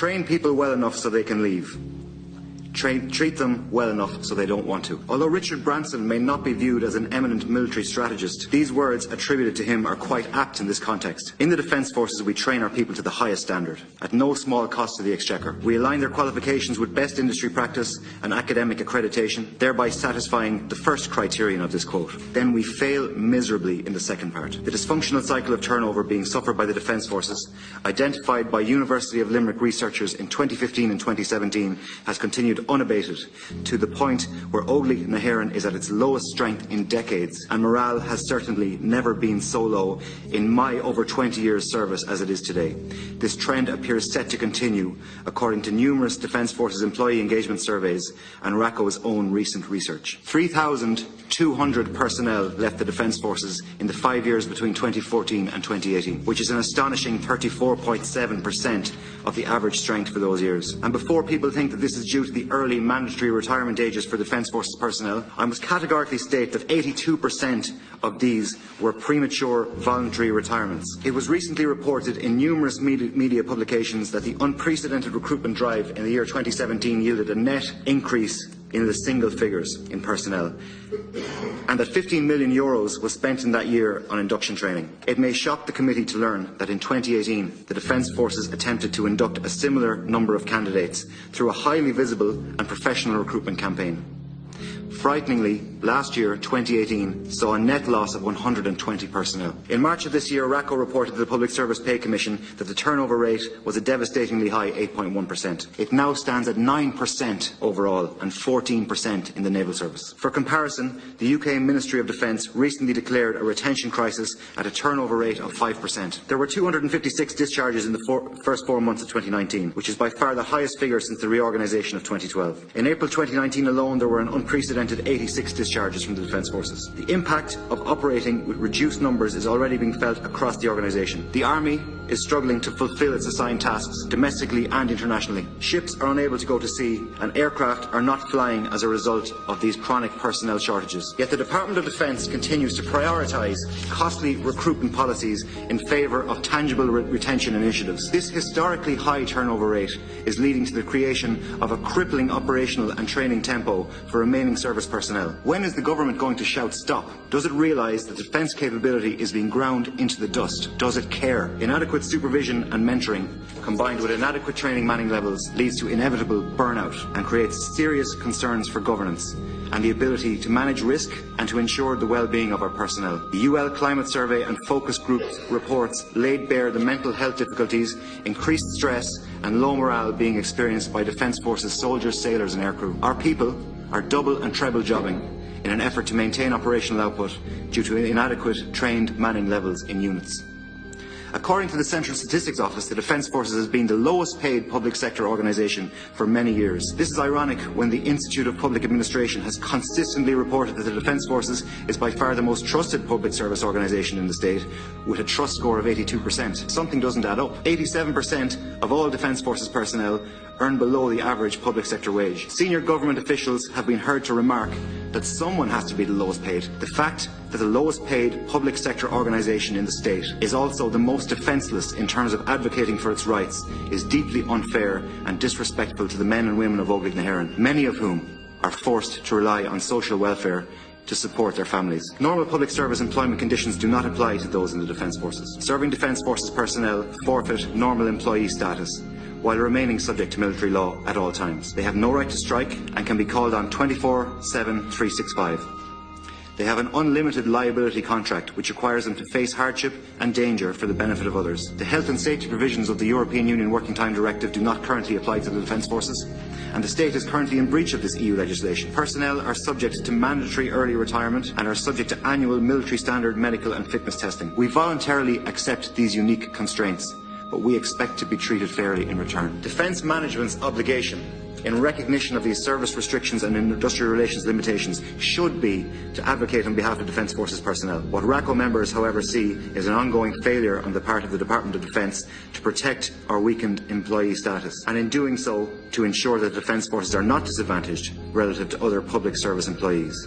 Train people well enough so they can leave. Treat them well enough so they don't want to. Although Richard Branson may not be viewed as an eminent military strategist, these words attributed to him are quite apt in this context. In the Defence Forces, we train our people to the highest standard, at no small cost to the Exchequer. We align their qualifications with best industry practice and academic accreditation, thereby satisfying the first criterion of this quote. Then we fail miserably in the second part. The dysfunctional cycle of turnover being suffered by the Defence Forces, identified by University of Limerick researchers in 2015 and 2017, has continued unabated to the point where Óglaigh na hÉireann is at its lowest strength in decades, and morale has certainly never been so low in my over 20 years service as it is today. This trend appears set to continue according to numerous Defence Forces employee engagement surveys and RACO's own recent research. 3,200 personnel left the Defence Forces in the 5 years between 2014 and 2018, which is an astonishing 34.7% of the average strength for those years. And before people think that this is due to the early mandatory retirement ages for Defence Forces personnel, I must categorically state that 82% of these were premature voluntary retirements. It was recently reported in numerous media publications that the unprecedented recruitment drive in the year 2017 yielded a net increase in the single figures in personnel, and that €15 million was spent in that year on induction training. It may shock the committee to learn that in 2018 the Defence Forces attempted to induct a similar number of candidates through a highly visible and professional recruitment campaign. Frighteningly, last year, 2018, saw a net loss of 120 personnel. In March of this year, RACO reported to the Public Service Pay Commission that the turnover rate was a devastatingly high 8.1%. It now stands at 9% overall and 14% in the Naval Service. For comparison, the UK Ministry of Defence recently declared a retention crisis at a turnover rate of 5%. There were 256 discharges in the first 4 months of 2019, which is by far the highest figure since the reorganisation of 2012. In April 2019 alone, there were an unprecedented 86 discharges from the Defence Forces. The impact of operating with reduced numbers is already being felt across the organisation. The Army is struggling to fulfil its assigned tasks domestically and internationally. Ships are unable to go to sea and aircraft are not flying as a result of these chronic personnel shortages. Yet the Department of Defence continues to prioritise costly recruitment policies in favour of tangible retention initiatives. This historically high turnover rate is leading to the creation of a crippling operational and training tempo for remaining service personnel. When is the government going to shout stop? Does it realise that defence capability is being ground into the dust? Does it care? Inadequate supervision and mentoring, combined with inadequate training manning levels, leads to inevitable burnout and creates serious concerns for governance and the ability to manage risk and to ensure the well-being of our personnel. The UL Climate Survey and Focus Group reports laid bare the mental health difficulties, increased stress and low morale being experienced by Defence Forces soldiers, sailors and aircrew. Our people are double and treble jobbing in an effort to maintain operational output due to inadequate trained manning levels in units. According to the Central Statistics Office, the Defence Forces has been the lowest paid public sector organisation for many years. This is ironic when the Institute of Public Administration has consistently reported that the Defence Forces is by far the most trusted public service organisation in the state, with a trust score of 82%. Something doesn't add up. 87% of all Defence Forces personnel earn below the average public sector wage. Senior government officials have been heard to remark that someone has to be the lowest paid. The fact that the lowest paid public sector organisation in the state is also the most defenceless in terms of advocating for its rights is deeply unfair and disrespectful to the men and women of Óglaigh na hÉireann, many of whom are forced to rely on social welfare to support their families. Normal public service employment conditions do not apply to those in the Defence Forces. Serving Defence Forces personnel forfeit normal employee status while remaining subject to military law at all times. They have no right to strike and can be called on 24/7, 365. They have an unlimited liability contract which requires them to face hardship and danger for the benefit of others. The health and safety provisions of the European Union Working Time Directive do not currently apply to the Defence Forces, and the state is currently in breach of this EU legislation. Personnel are subject to mandatory early retirement and are subject to annual military standard medical and fitness testing. We voluntarily accept these unique constraints, but we expect to be treated fairly in return. Defence management's obligation, in recognition of these service restrictions and industrial relations limitations, should be to advocate on behalf of Defence Forces personnel. What RACO members, however, see is an ongoing failure on the part of the Department of Defence to protect our weakened employee status, and in doing so, to ensure that Defence Forces are not disadvantaged relative to other public service employees.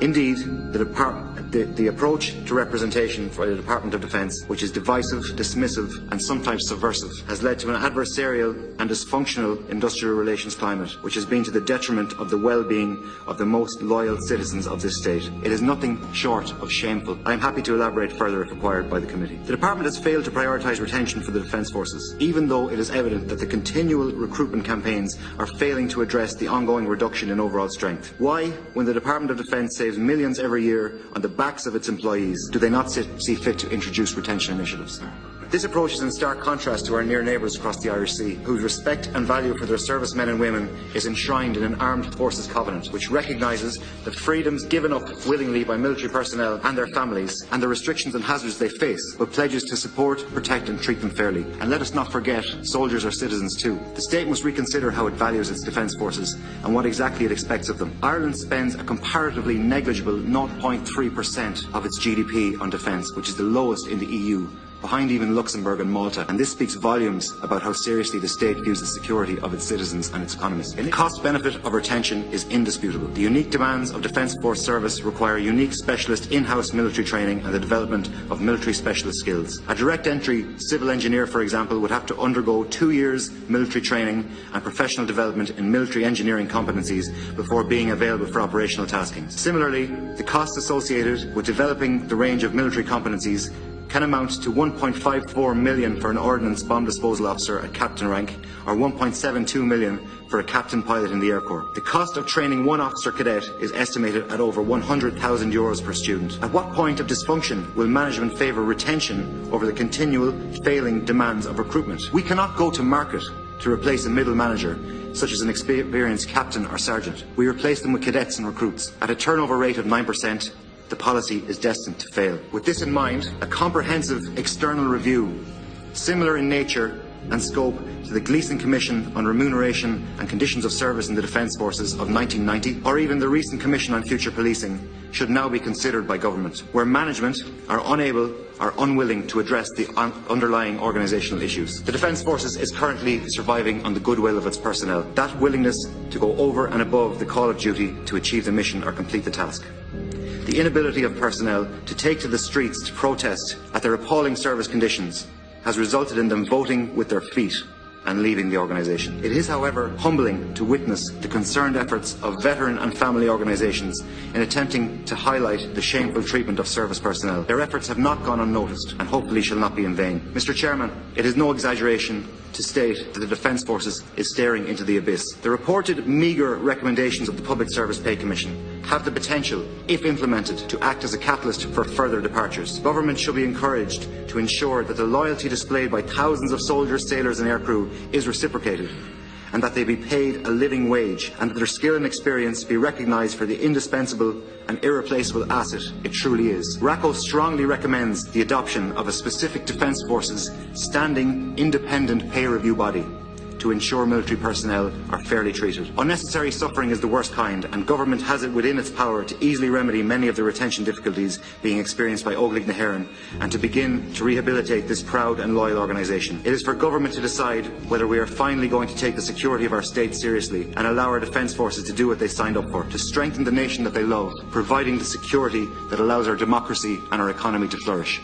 Indeed, the approach to representation for the Department of Defence, which is divisive, dismissive and sometimes subversive, has led to an adversarial and dysfunctional industrial relations climate, which has been to the detriment of the well-being of the most loyal citizens of this state. It is nothing short of shameful. I am happy to elaborate further if required by the committee. The Department has failed to prioritise retention for the Defence Forces, even though it is evident that the continual recruitment campaigns are failing to address the ongoing reduction in overall strength. Why, when the Department of Defence saves millions every year on the backs of its employees, do they not see fit to introduce retention initiatives? This approach is in stark contrast to our near neighbours across the Irish Sea, whose respect and value for their servicemen and women is enshrined in an Armed Forces Covenant, which recognises the freedoms given up willingly by military personnel and their families, and the restrictions and hazards they face, but pledges to support, protect and treat them fairly. And let us not forget, soldiers are citizens too. The state must reconsider how it values its defence forces and what exactly it expects of them. Ireland spends a comparatively negligible 0.3% of its GDP on defence, which is the lowest in the EU, behind even Luxembourg and Malta, and this speaks volumes about how seriously the state views the security of its citizens and its economies. The cost-benefit of retention is indisputable. The unique demands of Defence Force service require unique specialist in-house military training and the development of military specialist skills. A direct entry civil engineer, for example, would have to undergo 2 years military training and professional development in military engineering competencies before being available for operational tasking. Similarly, the costs associated with developing the range of military competencies can amount to 1.54 million for an ordnance bomb disposal officer at captain rank, or 1.72 million for a captain pilot in the Air Corps. The cost of training one officer cadet is estimated at over €100,000 per student. At what point of dysfunction will management favour retention over the continual failing demands of recruitment? We cannot go to market to replace a middle manager, such as an experienced captain or sergeant. We replace them with cadets and recruits. At a turnover rate of 9%, the policy is destined to fail. With this in mind, a comprehensive external review, similar in nature and scope to the Gleeson Commission on Remuneration and Conditions of Service in the Defence Forces of 1990, or even the recent Commission on Future Policing, should now be considered by government, where management are unable or unwilling to address the underlying organisational issues. The Defence Forces is currently surviving on the goodwill of its personnel, that willingness to go over and above the call of duty to achieve the mission or complete the task. The inability of personnel to take to the streets to protest at their appalling service conditions has resulted in them voting with their feet and leaving the organisation. It is, however, humbling to witness the concerned efforts of veteran and family organisations in attempting to highlight the shameful treatment of service personnel. Their efforts have not gone unnoticed and hopefully shall not be in vain. Mr. Chairman, it is no exaggeration to state that the Defence Forces is staring into the abyss. The reported meagre recommendations of the Public Service Pay Commission have the potential, if implemented, to act as a catalyst for further departures. Government should be encouraged to ensure that the loyalty displayed by thousands of soldiers, sailors and aircrew is reciprocated, and that they be paid a living wage, and that their skill and experience be recognised for the indispensable and irreplaceable asset it truly is. RACO strongly recommends the adoption of a specific Defence Forces standing independent pay review body to ensure military personnel are fairly treated. Unnecessary suffering is the worst kind, and government has it within its power to easily remedy many of the retention difficulties being experienced by Óglaigh na hÉireann and to begin to rehabilitate this proud and loyal organisation. It is for government to decide whether we are finally going to take the security of our state seriously and allow our defence forces to do what they signed up for, to strengthen the nation that they love, providing the security that allows our democracy and our economy to flourish.